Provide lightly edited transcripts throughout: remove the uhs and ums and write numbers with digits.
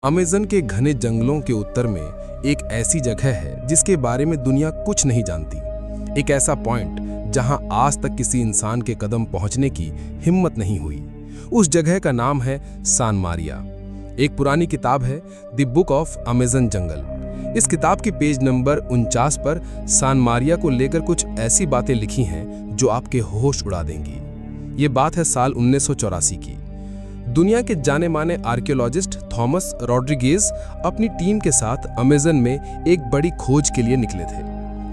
Amazon के घने जंगलों के उत्तर में एक ऐसी जगह है जिसके बारे में दुनिया कुछ नहीं जानती। एक ऐसा पॉइंट जहां आज तक किसी इंसान के कदम पहुंचने की हिम्मत नहीं हुई। उस जगह का नाम है सान मारिया। एक पुरानी किताब है द बुक ऑफ अमेज़न जंगल। इस किताब के पेज नंबर 49 पर सान मारिया को लेकर कुछ ऐसी बातें लिखी हैं जो आपके होश उड़ा देंगी। ये बात है साल 1984 की। दुनिया के जाने माने आर्कियोलॉजिस्ट थॉमस रॉड्रिगेज अपनी टीम के साथ अमेज़न में एक बड़ी खोज के लिए निकले थे।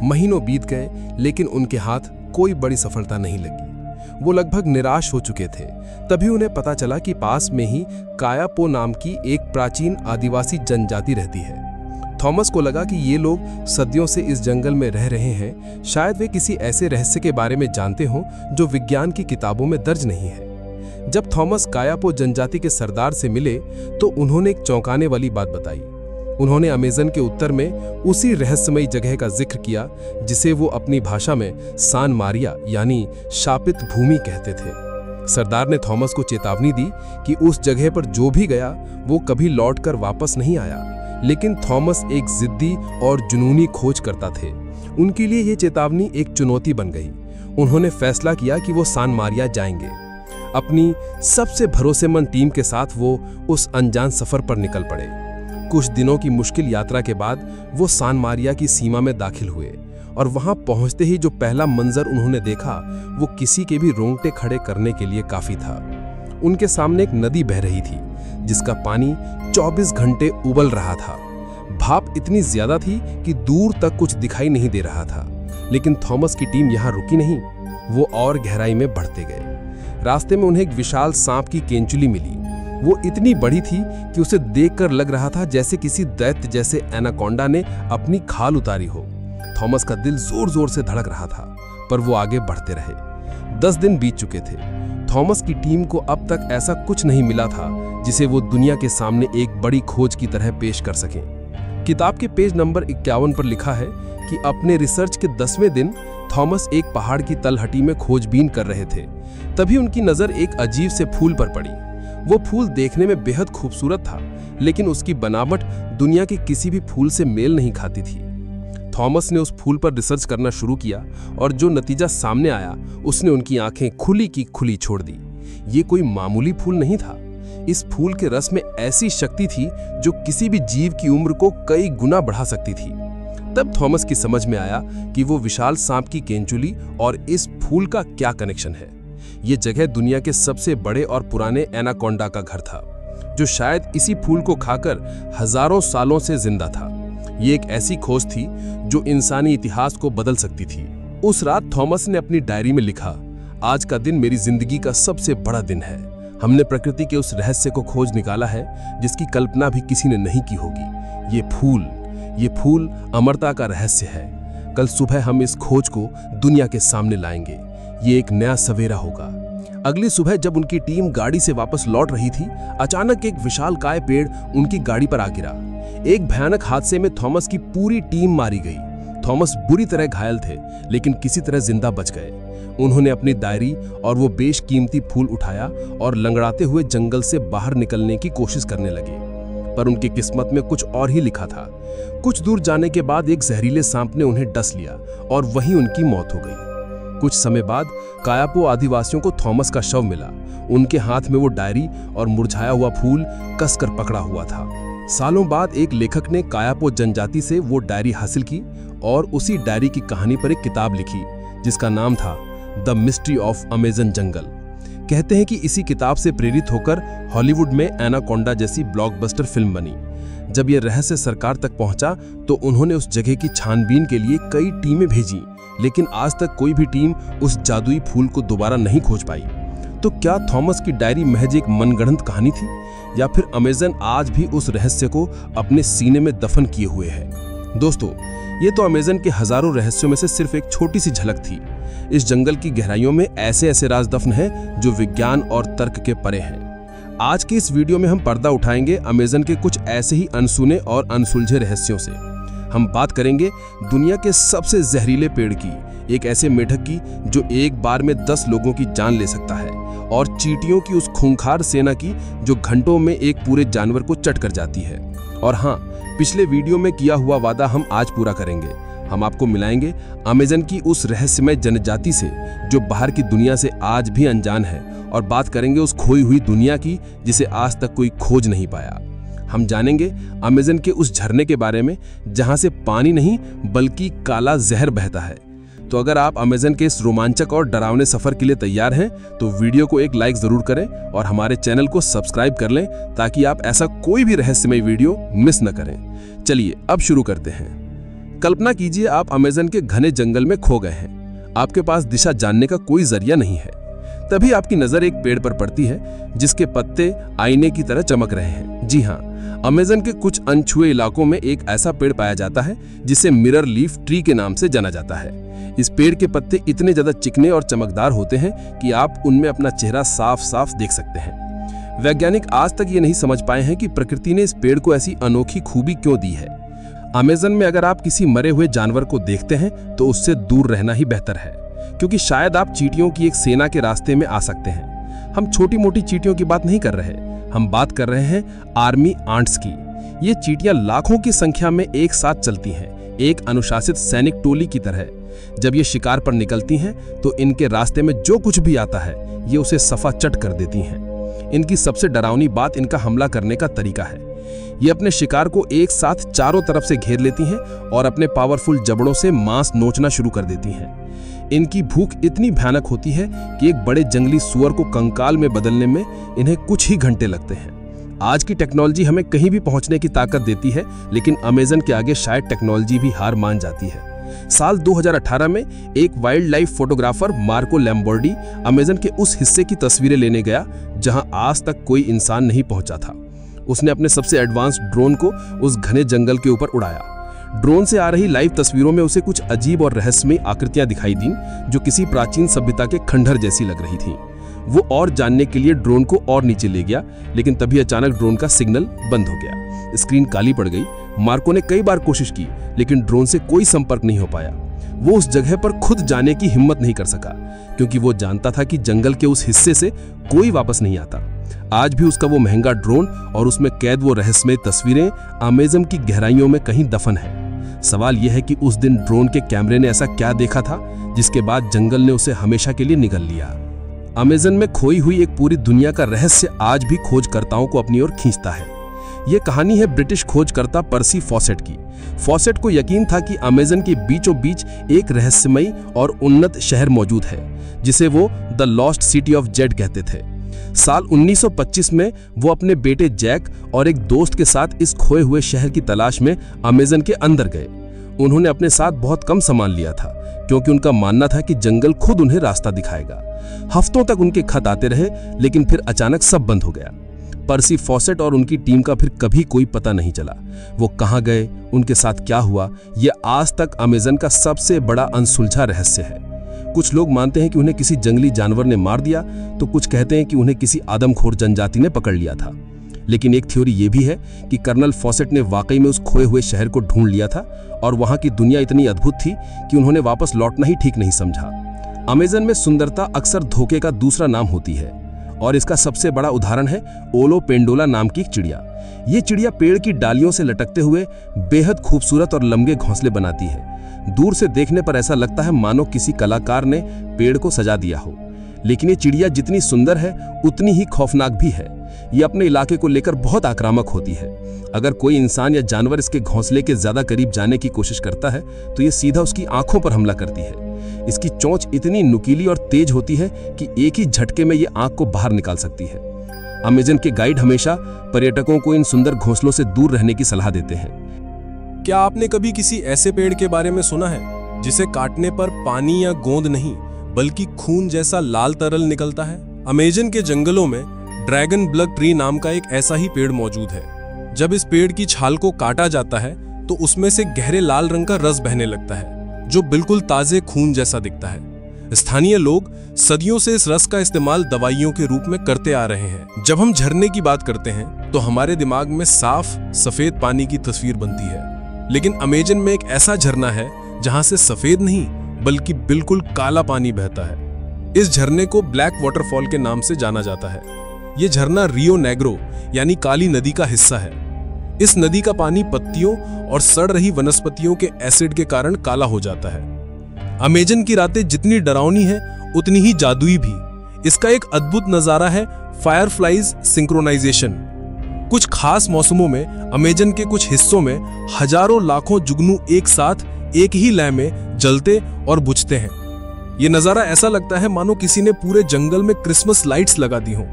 महीनों बीत गए लेकिन उनके हाथ कोई बड़ी सफलता नहीं लगी। वो लगभग निराश हो चुके थे। तभी उन्हें पता चला कि पास में ही कायापो नाम की एक प्राचीन आदिवासी जनजाति रहती है। थॉमस को लगा कि ये लोग सदियों से इस जंगल में रह रहे हैं। शायद वे किसी ऐसे रहस्य के बारे में जानते हों जो विज्ञान की किताबों में दर्ज नहीं है। जब थॉमस कायापो जनजाति के सरदार से मिले तो उन्होंने एक चौंकाने वाली बात बताई। उन्होंने अमेज़न के उत्तर में उसी रहस्यमयी जगह का जिक्र किया जिसे वो अपनी भाषा में सान मारिया यानी शापित भूमि कहते थे। सरदार ने थॉमस को चेतावनी दी कि उस जगह पर जो भी गया वो कभी लौटकर वापस नहीं आया। लेकिन थॉमस एक जिद्दी और जुनूनी खोज करता थे। उनके लिए ये चेतावनी एक चुनौती बन गई। उन्होंने फैसला किया कि वो सान मारिया जाएंगे। अपनी सबसे भरोसेमंद टीम के साथ वो उस अनजान सफर पर निकल पड़े। कुछ दिनों की मुश्किल यात्रा के बाद वो सान मारिया की सीमा में दाखिल हुए और वहां पहुंचते ही जो पहला मंजर उन्होंने देखा वो किसी के भी रोंगटे खड़े करने के लिए काफी था। उनके सामने एक नदी बह रही थी जिसका पानी 24 घंटे उबल रहा था। भाप इतनी ज्यादा थी कि दूर तक कुछ दिखाई नहीं दे रहा था। लेकिन थॉमस की टीम यहां रुकी नहीं, वो और गहराई में बढ़ते गए। रास्ते में उन्हें एक विशाल सांप की केंचुली मिली। वो इतनी बड़ी थी कि उसे देखकर लग रहा था जैसे किसी दैत्य जैसे एनाकोंडा ने अपनी खाल उतारी हो। थॉमस का दिल जोर जोर से धड़क रहा था, पर वो आगे बढ़ते रहे। 10 दिन बीत चुके थे। थॉमस की टीम को अब तक ऐसा कुछ नहीं मिला था जिसे वो दुनिया के सामने एक बड़ी खोज की तरह पेश कर सकें। किताब के पेज नंबर 51 पर लिखा है कि अपने रिसर्च के 10वें दिन थॉमस एक पहाड़ की तलहटी में खोजबीन कर रहे थे। तभी उनकी नजर एक अजीब से फूल पर पड़ी। वो फूल देखने में बेहद खूबसूरत था, लेकिन उसकी बनावट दुनिया के किसी भी फूल से मेल नहीं खाती थी। थॉमस ने उस फूल पर रिसर्च करना शुरू किया और जो नतीजा सामने आया उसने उनकी आंखें खुली की खुली छोड़ दी। ये कोई मामूली फूल नहीं था। इस फूल के रस में ऐसी शक्ति थी जो किसी भी जीव की उम्र को कई गुना बढ़ा सकती थी। तब थॉमस की समझ में आया कि वो विशाल सांप की केंचुली और इस फूल का क्या कनेक्शन है। ये जगह दुनिया के सबसे बड़े और पुराने एनाकोंडा का घर था, जो शायद इसी फूल को खाकर हजारों सालों से जिंदा था। ये एक ऐसी खोज थी जो इंसानी इतिहास को बदल सकती थी। उस रात थॉमस ने अपनी डायरी में लिखा, आज का दिन मेरी जिंदगी का सबसे बड़ा दिन है। हमने प्रकृति के उस रहस्य को खोज निकाला है जिसकी कल्पना भी किसी ने नहीं की होगी। ये फूल अमरता का रहस्य है। कल सुबह हम इस खोज को दुनिया के सामने लाएंगे। ये एक नया सवेरा होगा। अगली सुबह जब उनकी टीम गाड़ी से वापस लौट रही थी, अचानक एक विशालकाय पेड़ उनकी गाड़ी पर आ गिरा। एक भयानक हादसे में थॉमस की पूरी टीम मारी गई। थॉमस बुरी तरह घायल थे, लेकिन किसी तरह जिंदा बच गए। उन्होंने अपनी डायरी और वो बेशकीमती फूल उठाया और लंगड़ाते हुए जंगल से बाहर निकलने की कोशिश करने लगे। पर उनकी किस्मत में कुछ और ही लिखा था। कुछ दूर जाने के बाद एक जहरीले सांप ने उन्हें डस लिया और वहीं उनकी मौत हो गई। कुछ समय बाद कायापो आदिवासियों को थॉमस का शव मिला। उनके हाथ में वो डायरी और मुरझाया हुआ फूल कसकर पकड़ा हुआ था। सालों बाद एक लेखक ने कायापो जनजाति से वो डायरी हासिल की और उसी डायरी की कहानी पर एक किताब लिखी जिसका नाम था द मिस्ट्री ऑफ अमेज़न जंगल। कहते हैं कि इसी किताब से प्रेरित होकर हॉलीवुड में एनाकोंडा जैसी ब्लॉकबस्टर फिल्म बनी। जब यह रहस्य सरकार तक पहुंचा तो उन्होंने उस जगह की छानबीन के लिए कई टीमें भेजी, लेकिन आज तक कोई भी टीम उस जादुई फूल को दोबारा नहीं खोज पाई। तो क्या थॉमस की डायरी महज एक मनगढ़ंत कहानी थी, या फिर अमेज़न आज भी उस रहस्य को अपने सीने में दफन किए हुए है? दोस्तों, ये तो अमेज़न के हजारों रहस्यों में से सिर्फ एक छोटी सी झलक थी। इस जंगल की गहराइयों में ऐसे ऐसे राज दफन हैं जो विज्ञान और तर्क के परे हैं। आज की इस वीडियो में हम पर्दा उठाएंगे अमेज़न के कुछ ऐसे ही अनसुने और अनसुलझे रहस्यों से। हम बात करेंगे दुनिया के सबसे जहरीले पेड़ की, एक ऐसे मेढक की जो एक बार में 10 लोगों की जान ले सकता है, और चींटियों की उस खूंखार सेना की जो घंटों में एक पूरे जानवर को चट कर जाती है। और हाँ, पिछले वीडियो में किया हुआ वादा हम आज पूरा करेंगे। हम आपको मिलाएंगे अमेज़न की उस रहस्यमय जनजाति से जो बाहर की दुनिया से आज भी अनजान है, और बात करेंगे उस खोई हुई दुनिया की जिसे आज तक कोई खोज नहीं पाया। हम जानेंगे अमेज़न के उस झरने के बारे में जहां से पानी नहीं बल्कि काला जहर बहता है। तो अगर आप अमेज़न के इस रोमांचक और डरावने सफर के लिए तैयार हैं तो वीडियो को एक लाइक जरूर करें और हमारे चैनल को सब्सक्राइब कर लें ताकि आप ऐसा कोई भी रहस्यमय वीडियो मिस न करें। चलिए अब शुरू करते हैं। कल्पना कीजिए आप अमेज़न के घने जंगल में खो गए हैं। आपके पास दिशा जानने का कोई जरिया नहीं है। तभी आपकी नजर एक पेड़ पर पड़ती है जिसके पत्ते आईने की तरह चमक रहे हैं। जी हाँ, अमेज़न के कुछ अनछुए इलाकों में एक ऐसा पेड़ पाया जाता है जिसे मिरर लीफ ट्री के नाम से जाना जाता है। इस पेड़ के पत्ते इतने ज्यादा चिकने और चमकदार होते हैं कि आप उनमें अपना चेहरा साफ साफ देख सकते हैं। वैज्ञानिक आज तक ये नहीं समझ पाए हैं कि प्रकृति ने इस पेड़ को ऐसी अनोखी खूबी क्यों दी है। अमेज़न में अगर आप किसी मरे हुए जानवर को देखते हैं तो उससे दूर रहना ही बेहतर है, क्योंकि शायद आप चींटियों की एक सेना के रास्ते में आ सकते हैं। हम छोटी मोटी चींटियों की बात नहीं कर रहे, हम बात कर रहे हैं आर्मी आंट्स की। ये चींटियां लाखों की संख्या में एक साथ चलती हैं, एक अनुशासित सैनिक टोली की तरह। जब ये शिकार पर निकलती हैं तो इनके रास्ते में जो कुछ भी आता है ये उसे सफा चट कर देती हैं। इनकी सबसे डरावनी बात इनका हमला करने का तरीका है। ये अपने शिकार को एक साथ चारों तरफ से घेर लेती हैं और अपने पावरफुल जबड़ों से मांस नोचना शुरू कर देती हैं। इनकी भूख इतनी भयानक होती है कि एक बड़े जंगली सुअर को कंकाल में बदलने में इन्हें कुछ ही घंटे लगते हैं। आज की टेक्नोलॉजी हमें कहीं भी पहुंचने की ताकत देती है, लेकिन अमेज़न के आगे शायद टेक्नोलॉजी भी हार मान जाती है। साल 2018 में एक wildlife photographer Marco Lombardi Amazon के उस हिस्से की तस्वीरें लेने गया जहां आज तक कोई इंसान नहीं पहुंचा था। उसने अपने सबसे एडवांस ड्रोन को उस घने जंगल के ऊपर उड़ाया। ड्रोन से आ रही लाइव तस्वीरों में उसे कुछ अजीब और रहस्यमयी आकृतियां दिखाई दीं जो किसी प्राचीन सभ्यता के खंडहर जैसी लग रही थीं। वो और जानने के लिए ड्रोन को और नीचे ले गया, लेकिन तभी अचानक ड्रोन का सिग्नल बंद हो गया। स्क्रीन काली पड़ गई। मार्को ने कई बार कोशिश की, लेकिन ड्रोन से कोई संपर्क नहीं हो पाया। वो उस जगह पर खुद जाने की हिम्मत नहीं कर सका, क्योंकि वो जानता था कि जंगल के उस हिस्से से कोई वापस नहीं आता। आज भी उसका वो महंगा ड्रोन और उसमें कैद वो रहस्यमय तस्वीरें अमेज़न की गहराइयों में कहीं दफन है। सवाल यह है कि उस दिन ड्रोन के कैमरे ने ऐसा क्या देखा था जिसके बाद जंगल ने उसे हमेशा के लिए निगल लिया। अमेज़न में खोई हुई एक पूरी दुनिया का रहस्य आज भी खोजकर्ताओं को अपनी ओर खींचता है। ये कहानी है ब्रिटिश खोजकर्ता पर्सी फॉसेट की। फॉसेट को यकीन था कि अमेज़न के बीचों बीच एक रहस्यमयी और उन्नत शहर मौजूद है जिसे वो the lost city of Z कहते थे। साल 1925 में वो अपने बेटे जैक और एक दोस्त के साथ इस खोए हुए शहर की तलाश में अमेज़न के अंदर गए। उन्होंने अपने साथ बहुत कम सामान लिया था, क्योंकि उनका मानना था कि जंगल खुद उन्हें रास्ता दिखाएगा। हफ्तों तक उनके खत आते रहे, लेकिन फिर अचानक सब बंद हो गया। पर्सी फॉसेट और उनकी टीम का फिर कभी कोई पता नहीं चला। वो कहाँ गए, उनके साथ क्या हुआ, यह आज तक अमेज़न का सबसे बड़ा अनसुलझा रहस्य है। कुछ लोग मानते हैं कि उन्हें किसी जंगली जानवर ने मार दिया, तो कुछ कहते हैं कि उन्हें किसी आदमखोर जनजाति ने पकड़ लिया था। लेकिन एक थ्योरी ये भी है कि कर्नल फॉसेट ने वाकई में उस खोए हुए शहर को ढूंढ लिया था और वहां की दुनिया इतनी अद्भुत थी कि उन्होंने वापस लौटना ही ठीक नहीं समझा। अमेज़न में सुंदरता अक्सर धोखे का दूसरा नाम होती है, और इसका सबसे बड़ा उदाहरण है ओलो पेंडोला नाम की एक चिड़िया। ये चिड़िया पेड़ की डालियों से लटकते हुए बेहद खूबसूरत और लंबे घोंसले बनाती है। दूर से देखने पर ऐसा लगता है मानो किसी कलाकार ने पेड़ को सजा दिया हो। लेकिन ये चिड़िया जितनी सुंदर है उतनी ही खौफनाक भी है। ये अपने इलाके को लेकर बहुत आक्रामक होती है। अगर कोई इंसान या जानवर इसके घोंसले के ज्यादा करीब जाने की कोशिश करता है तो ये सीधा उसकी आंखों पर हमला करती है। इसकी चोंच इतनी नुकीली और तेज होती है कि एक ही झटके में ये आंख को बाहर निकाल सकती है। अमेज़न के गाइड हमेशा पर्यटकों को इन सुंदर घोंसलों से दूर रहने की सलाह देते हैं। क्या आपने कभी किसी ऐसे पेड़ के बारे में सुना है जिसे काटने पर पानी या गोंद नहीं बल्कि खून जैसा लाल तरल निकलता है? अमेज़न के जंगलों में ड्रैगन ब्लड ट्री नाम का एक ऐसा ही पेड़ मौजूद है। जब इस पेड़ की छाल को काटा जाता है तो उसमें से गहरे लाल रंग का रस बहने लगता है जो बिल्कुल ताजे खून जैसा दिखता है। स्थानीय लोग सदियों से इस रस का इस्तेमाल दवाइयों के रूप में करते आ रहे हैं। जब हम झरने की बात करते हैं तो हमारे दिमाग में साफ सफेद पानी की तस्वीर बनती है, लेकिन अमेज़न में एक ऐसा झरना है जहां से सफेद नहीं बल्कि बिल्कुल काला पानी बहता है। इस झरने को ब्लैक वाटरफॉल के नाम से जाना जाता है। यह झरना रियो नेग्रो यानी काली नदी का हिस्सा है। इस नदी का पानी पत्तियों और सड़ रही वनस्पतियों के एसिड के कारण काला हो जाता है। अमेजन की रातें जितनी डरावनी है उतनी ही जादुई भी। इसका एक अद्भुत नजारा है फायरफ्लाइज सिंक्रोनाइजेशन। कुछ खास मौसमों में अमेजन के कुछ हिस्सों में हजारों लाखों जुगनू एक साथ एक ही लय में जलते और बुझते हैं। यह नजारा ऐसा लगता है मानो किसी ने पूरे जंगल में क्रिसमस लाइट्स लगा दी हों।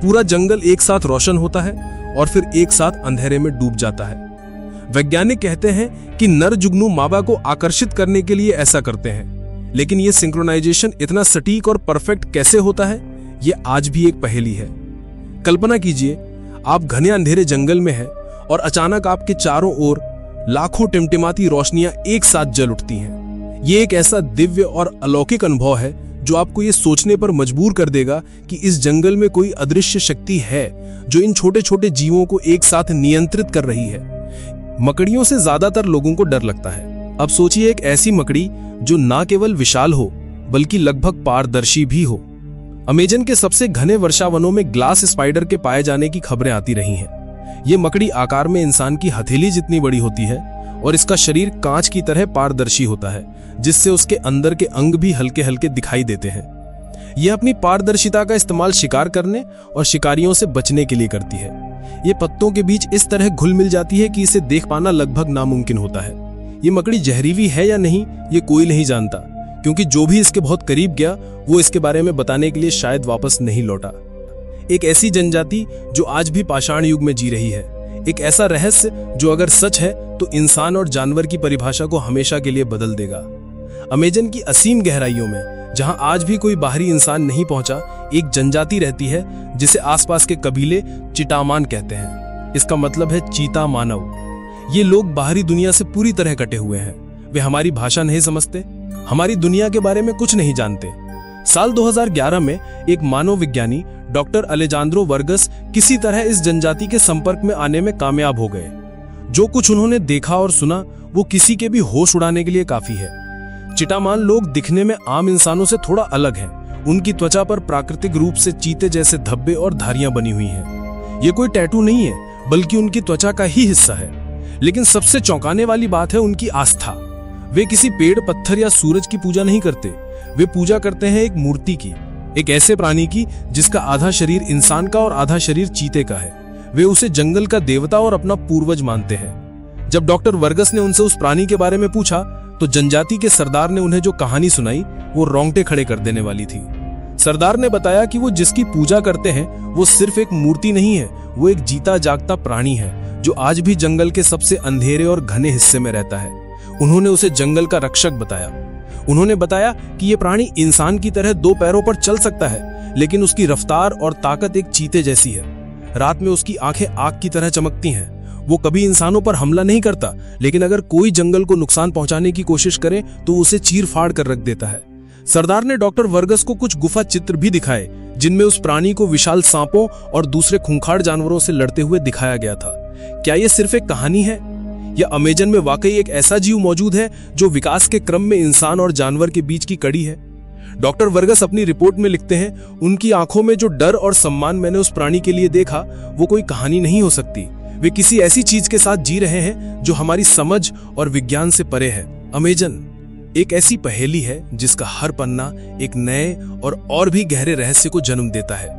पूरा जंगल एक साथ रोशन होता है और फिर एक साथ अंधेरे में डूब जाता है। वैज्ञानिक कहते हैं कि नर जुगनू मादा को आकर्षित करने के लिए ऐसा करते हैं, लेकिन यह सिंक्रोनाइजेशन इतना सटीक और परफेक्ट कैसे होता है, यह आज भी एक पहेली है। कल्पना कीजिए, आप घने अंधेरे जंगल में हैं और अचानक आपके चारों ओर लाखों टिमटिमाती रोशनियां एक साथ जल उठती हैं। यह एक ऐसा दिव्य और अलौकिक अनुभव है जो आपको ये सोचने पर मजबूर कर देगा कि इस जंगल में कोई अदृश्य शक्ति है जो इन छोटे छोटे जीवों को एक साथ नियंत्रित कर रही है। मकड़ियों से ज्यादातर लोगों को डर लगता है। अब सोचिए एक ऐसी मकड़ी जो ना केवल विशाल हो बल्कि लगभग पारदर्शी भी हो। अमेजन के सबसे घने वर्षावनों में ग्लास स्पाइडर के पाए जाने की खबरें आती रही हैं। ये मकड़ी आकार में इंसान की हथेली जितनी बड़ी होती है और इसका शरीर कांच की तरह पारदर्शी होता है, जिससे उसके अंदर के अंग भी हल्के हल्के दिखाई देते हैं। यह अपनी पारदर्शिता का इस्तेमाल शिकार करने और शिकारियों से बचने के लिए करती है। ये पत्तों के बीच इस तरह घुल मिल जाती है कि इसे देख पाना लगभग नामुमकिन होता है। ये मकड़ी जहरीली है या नहीं ये कोई नहीं जानता, क्योंकि जो भी इसके बहुत करीब गया वो इसके बारे में बताने के लिए शायद वापस नहीं लौटा। एक ऐसी जनजाति जो आज भी पाषाण युग में जी रही है, एक ऐसा रहस्य जो अगर सच है तो इंसान और जानवर की परिभाषा को हमेशा के लिए बदल देगा। अमेजन की असीम गहराइयों में, जहां आज भी कोई बाहरी इंसान नहीं पहुंचा, एक जनजाति रहती है जिसे आसपास के कबीले चिटामान कहते हैं। इसका मतलब है चीता मानव। ये लोग बाहरी दुनिया से पूरी तरह कटे हुए हैं। वे हमारी भाषा नहीं समझते, हमारी दुनिया के बारे में कुछ नहीं जानते। साल 2011 में एक मानव विज्ञानी डॉक्टर अलेजांद्रो वर्गस किसी तरह इस जनजाति के संपर्क में आने में कामयाब हो गए। जो कुछ उन्होंने देखा और सुना वो किसी के भी होश उड़ाने के लिए काफी है। चिटामान लोग दिखने में आम इंसानों से थोड़ा अलग हैं। उनकी त्वचा पर प्राकृतिक रूप से चीते जैसे धब्बे और धारियां बनी हुई हैं। ये कोई टैटू नहीं है, बल्कि उनकी त्वचा का ही हिस्सा है। लेकिन सबसे चौंकाने वाली बात है उनकी आस्था। वे किसी पेड़, पत्थर या सूरज की पूजा नहीं करते। वे पूजा करते हैं एक मूर्ति की, एक ऐसे प्राणी की जिसका आधा शरीर इंसान का और आधा शरीर चीते का है। वे उसे जंगल का देवता और अपना पूर्वज मानते हैं। जब डॉक्टर वर्गस ने उनसे उस प्राणी के बारे में पूछा तो जनजाति के सरदार ने उन्हें जो कहानी सुनाई वो रोंगटे खड़े कर देने वाली थी। सरदार ने बताया कि वो जिसकी पूजा करते हैं वो सिर्फ एक मूर्ति नहीं है, वो एक जीता जागता प्राणी है जो आज भी जंगल के सबसे अंधेरे और घने हिस्से में रहता है। उन्होंने उसे जंगल का रक्षक बताया। उन्होंने बताया कि ये प्राणी इंसान की तरह दो पैरों पर चल सकता है, लेकिन उसकी रफ्तार और ताकत एक चीते जैसी है। रात में उसकी आंखें आग की तरह चमकती हैं। वो कभी इंसानों पर हमला नहीं करता, लेकिन अगर कोई जंगल को नुकसान पहुंचाने की कोशिश करे तो उसे चीर फाड़ कर रख देता है। सरदार ने डॉक्टर वर्गस को कुछ गुफा चित्र भी दिखाए जिनमें उस प्राणी को विशाल सांपों और दूसरे खूंखार जानवरों से लड़ते हुए दिखाया गया था। क्या यह सिर्फ एक कहानी है या अमेजन में वाकई एक ऐसा जीव मौजूद है जो विकास के क्रम में इंसान और जानवर के बीच की कड़ी है? डॉक्टर वर्गस अपनी रिपोर्ट में लिखते हैं, उनकी आंखों में जो डर और सम्मान मैंने उस प्राणी के लिए देखा वो कोई कहानी नहीं हो सकती। वे किसी ऐसी चीज के साथ जी रहे हैं जो हमारी समझ और विज्ञान से परे है। अमेजन एक ऐसी पहेली है जिसका हर पन्ना एक नए और भी गहरे रहस्य को जन्म देता है।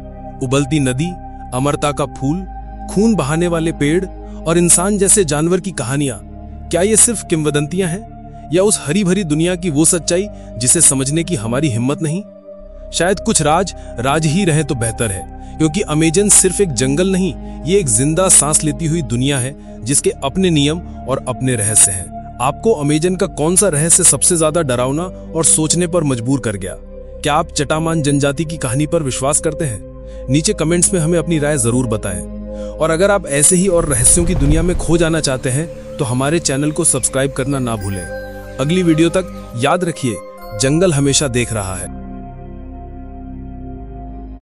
उबलती नदी, अमरता का फूल, खून बहाने वाले पेड़ और इंसान जैसे जानवर की कहानियां, क्या ये सिर्फ किंवदंतियां हैं या उस हरी भरी दुनिया की वो सच्चाई जिसे समझने की हमारी हिम्मत नहीं? शायद कुछ राज ही रहे तो बेहतर है, क्योंकि अमेजन सिर्फ एक जंगल नहीं, ये एक जिंदा सांस लेती हुई दुनिया है जिसके अपने नियम और अपने रहस्य हैं। आपको अमेजन का कौन सा रहस्य सबसे ज्यादा डरावना और सोचने पर मजबूर कर गया? क्या आप चटामान जनजाति की कहानी पर विश्वास करते हैं? नीचे कमेंट्स में हमें अपनी राय जरूर बताएं। और अगर आप ऐसे ही और रहस्यों की दुनिया में खो जाना चाहते हैं तो हमारे चैनल को सब्सक्राइब करना ना भूलें। अगली वीडियो तक याद रखिए, जंगल हमेशा देख रहा है।